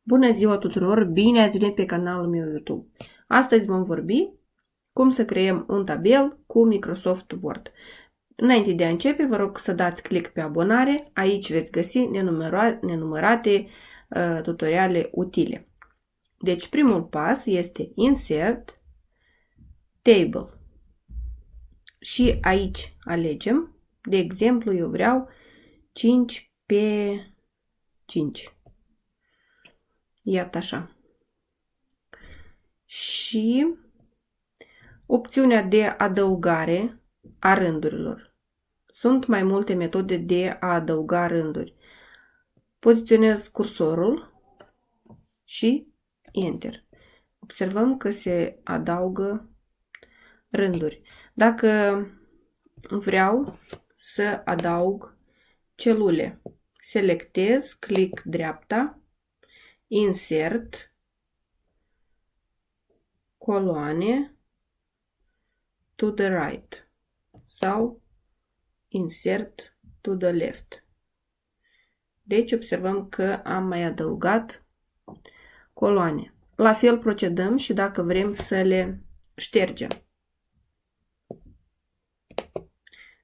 Bună ziua tuturor! Bine ați venit pe canalul meu YouTube. Astăzi vom vorbi cum să creăm un tabel cu Microsoft Word. Înainte de a începe, vă rog să dați click pe abonare. Aici veți găsi nenumărate tutoriale utile. Deci primul pas este Insert, Table. Și aici alegem. De exemplu, eu vreau 5 pe 5. Iată așa. Și opțiunea de adăugare a rândurilor. Sunt mai multe metode de a adăuga rânduri. Poziționez cursorul și Enter. Observăm că se adaugă rânduri. Dacă vreau să adaug celule, selectez, click dreapta, Insert, coloane, to the right sau Insert to the left. Deci observăm că am mai adăugat coloane. La fel procedăm și dacă vrem să le ștergem.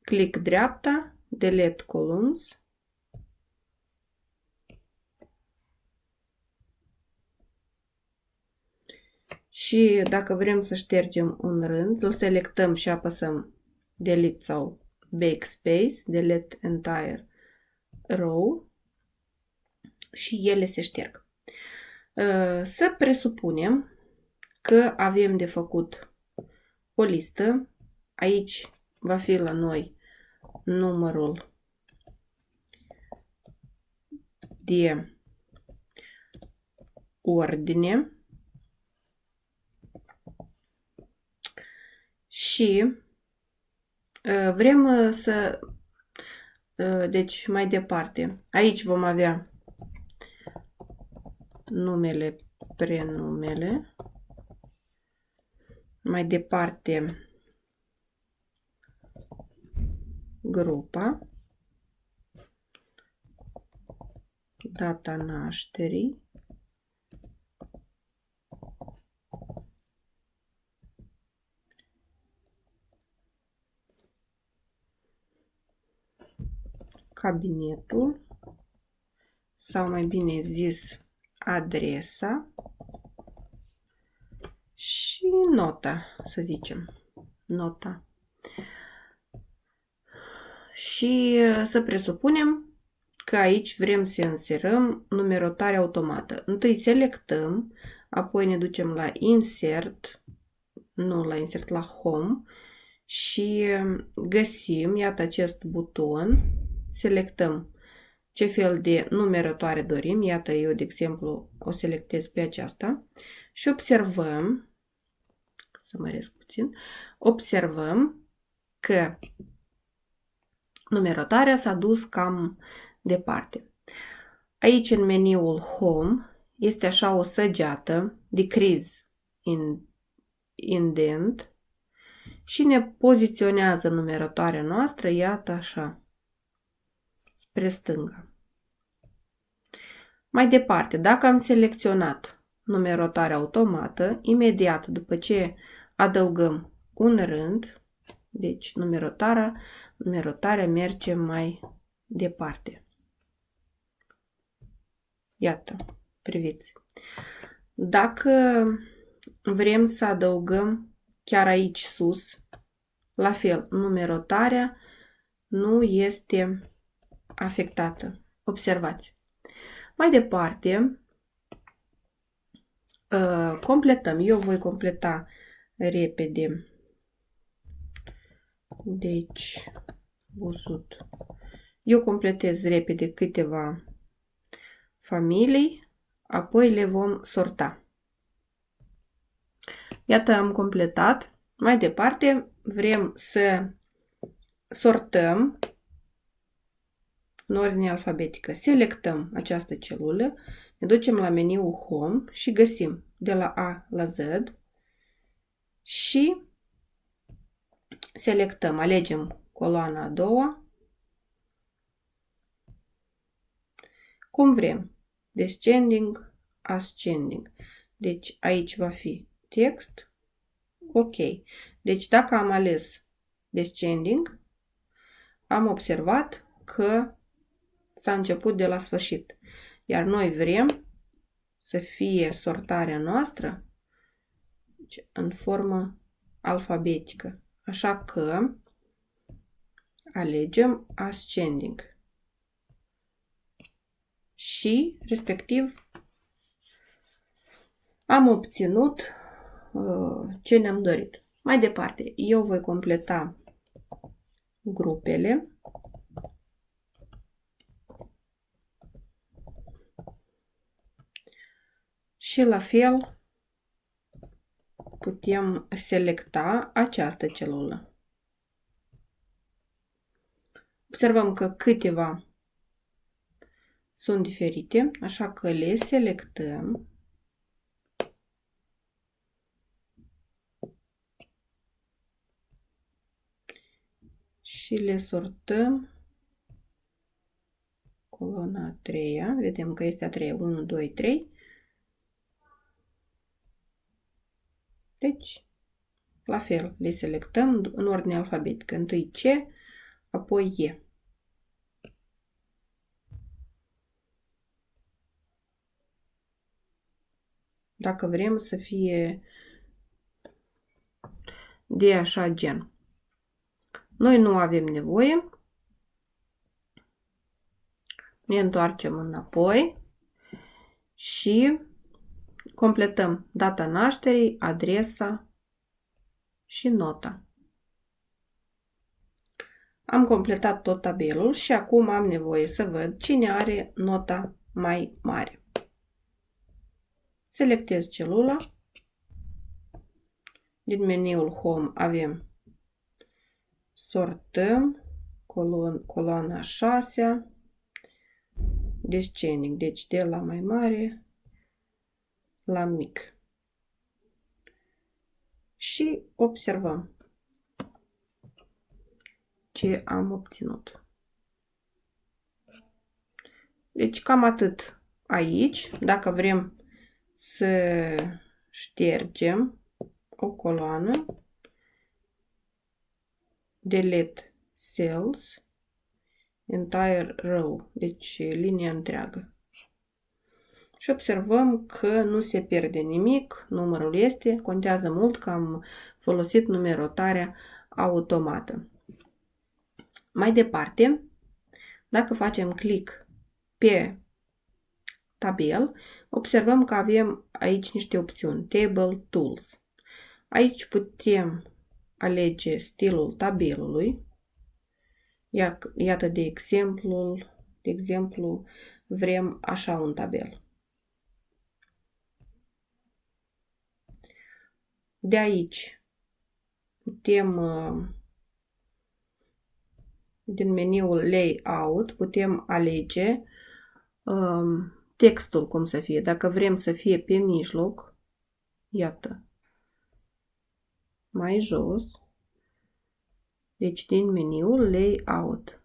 Click dreapta, Delete Columns. Și dacă vrem să ștergem un rând, îl selectăm și apăsăm Delete sau Backspace, Delete Entire Row și ele se șterg. Să presupunem că avem de făcut o listă. Aici va fi la noi numărul de ordine și vrem să... Deci, mai departe, aici vom avea numele, prenumele, mai departe grupa, data nașterii, cabinetul, sau mai bine zis adresa și nota, să zicem, nota. Și să presupunem că aici vrem să inserăm numerotare automată. Întâi selectăm, apoi ne ducem la Insert, nu la Insert, la Home și găsim, iată acest buton, selectăm ce fel de numerătoare dorim. Iată, eu, de exemplu, o selectez pe aceasta și observăm, să măresc puțin, observăm că numerotarea s-a dus cam departe. Aici, în meniul Home, este așa o săgeată, Decrease Indent, și ne poziționează numerotarea noastră, iată așa, spre stânga. Mai departe, dacă am selecționat numerotarea automată, imediat după ce adăugăm un rând, deci numerotarea merge mai departe. Iată, priviți. Dacă vrem să adăugăm chiar aici sus, la fel, numerotarea nu este afectată. Observați. Mai departe, completăm. Eu voi completa repede. Deci, Busut. Eu completez repede câteva familii, apoi le vom sorta. Iată, am completat. Mai departe, vrem să sortăm în ordine alfabetică. Selectăm această celulă, ne ducem la meniul Home și găsim de la A la Z și selectăm, alegem coloana a doua, cum vrem, descending, ascending. Deci aici va fi text. Ok. Deci dacă am ales descending, am observat că s-a început de la sfârșit. Iar noi vrem să fie sortarea noastră în formă alfabetică. Așa că alegem ascending. Și, respectiv, am obținut ce ne-am dorit. Mai departe, eu voi completa grupele. Și la fel putem selecta această celulă. Observăm că câteva sunt diferite, așa că le selectăm. Și le sortăm. Coloana a treia, vedem că este a treia, 1, 2, 3. Deci, la fel, le selectăm în ordine alfabetică. Întâi C, apoi E. Dacă vrem să fie de așa gen. Noi nu avem nevoie. Ne întoarcem înapoi și completăm data nașterii, adresa și nota. Am completat tot tabelul și acum am nevoie să văd cine are nota mai mare. Selectez celula. Din meniul Home avem sortăm, coloana 6, descending, deci de la mai mare la mic. Și observăm ce am obținut. Deci cam atât aici. Dacă vrem să ștergem o coloană, delete cells, entire row, deci linia întreagă. Și observăm că nu se pierde nimic, numărul este, contează mult că am folosit numerotarea automată. Mai departe, dacă facem click pe tabel, observăm că avem aici niște opțiuni, Table Tools. Aici putem alege stilul tabelului. Iată, de exemplu, vrem așa un tabel. De aici putem, din meniul Layout, putem alege textul cum să fie. Dacă vrem să fie pe mijloc, iată, mai jos, deci din meniul Layout.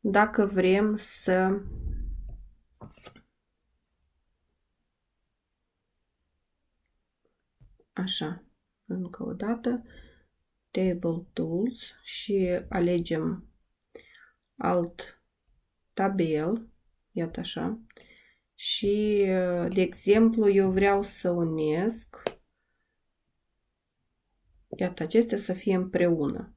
Dacă vrem să așa, încă o dată, Table Tools și alegem Alt Tabel, iată așa, și, de exemplu, eu vreau să unesc, iată, acestea să fie împreună.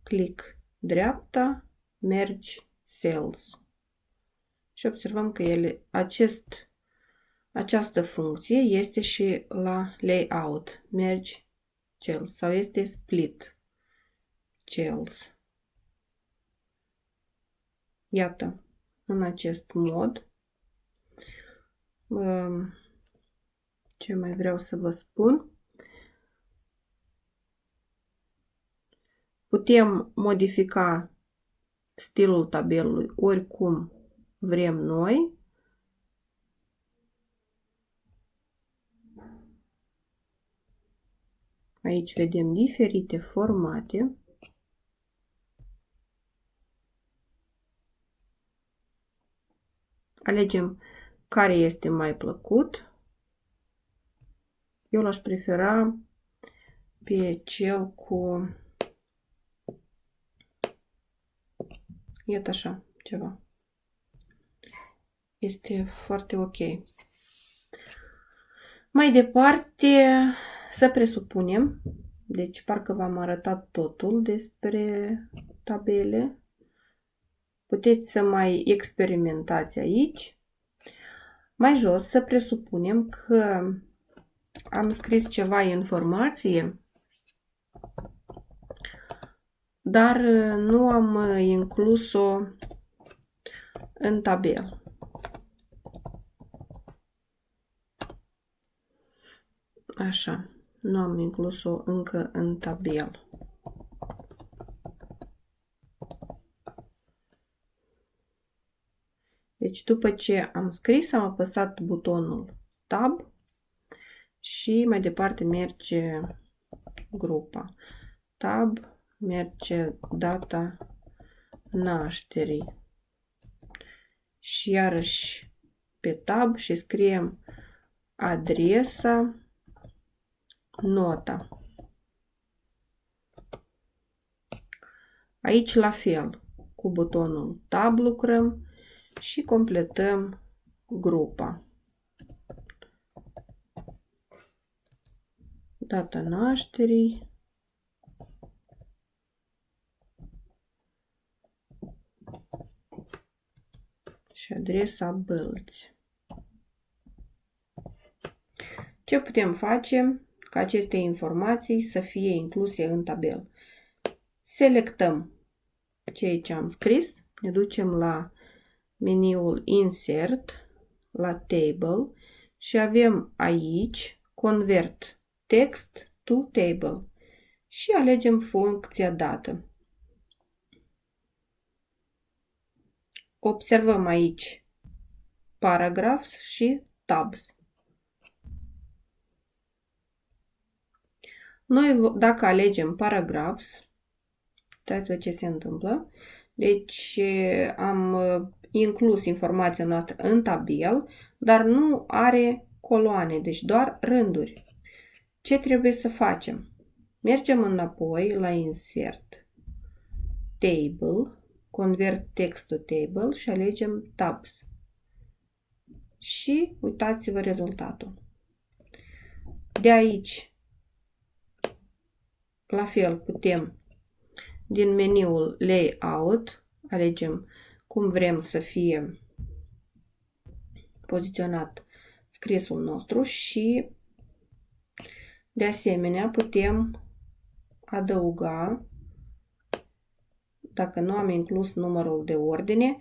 Click dreapta, Merge Cells. Și observăm că această funcție este și la Layout, Merge Cells, sau este Split Cells. Iată, în acest mod. Ce mai vreau să vă spun? Putem modifica stilul tabelului oricum vrem noi. Aici vedem diferite formate. Alegem care este mai plăcut. Eu l-aș prefera pe cel cu, iată așa, ceva. Este foarte ok. Mai departe, să presupunem, deci parcă v-am arătat totul despre tabele. Puteți să mai experimentați aici. Mai jos, să presupunem că am scris ceva informație, dar nu am inclus-o în tabel. Așa, nu am inclus-o încă în tabel. Deci după ce am scris, am apăsat butonul Tab și mai departe merge grupa. Tab merge data nașterii. Și iarăși pe Tab și scriem adresa, nota. Aici la fel, cu butonul Tab lucrăm și completăm grupa. Data nașterii. Și adresa Bălți. Ce putem face ca aceste informații să fie incluse în tabel? Selectăm ceea ce am scris, ne ducem la meniul Insert, la Table și avem aici Convert Text to Table și alegem funcția dată. Observăm aici Paragraphs și Tabs. Noi, dacă alegem Paragraphs, uitați-vă ce se întâmplă. Deci am inclus informația noastră în tabel, dar nu are coloane, deci doar rânduri. Ce trebuie să facem? Mergem înapoi la Insert, Table, Convert Text to Table și alegem Tabs. Și uitați-vă rezultatul. De aici, la fel, putem din meniul Layout, alegem cum vrem să fie poziționat scrisul nostru și de asemenea putem adăuga, dacă nu am inclus numărul de ordine,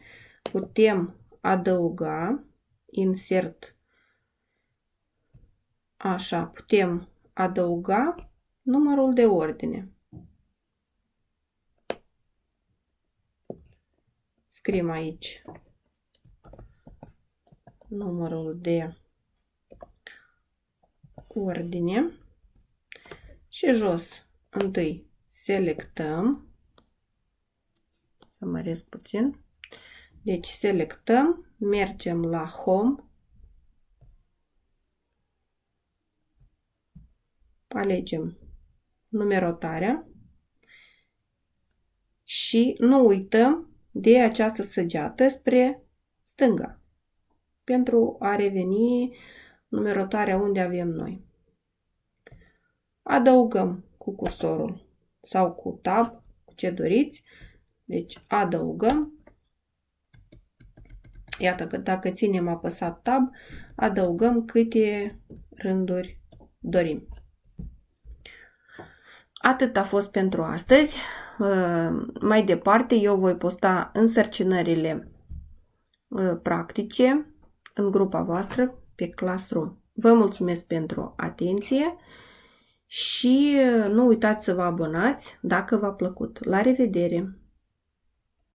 putem adăuga, insert, așa, putem adăuga numărul de ordine. Scriem aici numărul de ordine și jos întâi selectăm, să măresc puțin, deci selectăm, mergem la Home, alegem numerotarea și nu uităm de această săgeată spre stânga pentru a reveni numerotarea unde avem noi. Adăugăm cu cursorul sau cu Tab, cu ce doriți. Deci adăugăm. Iată că dacă ținem apăsat Tab, adăugăm câte rânduri dorim. Atât a fost pentru astăzi. Mai departe, eu voi posta însărcinările practice în grupa voastră pe Classroom. Vă mulțumesc pentru atenție și nu uitați să vă abonați dacă v-a plăcut. La revedere!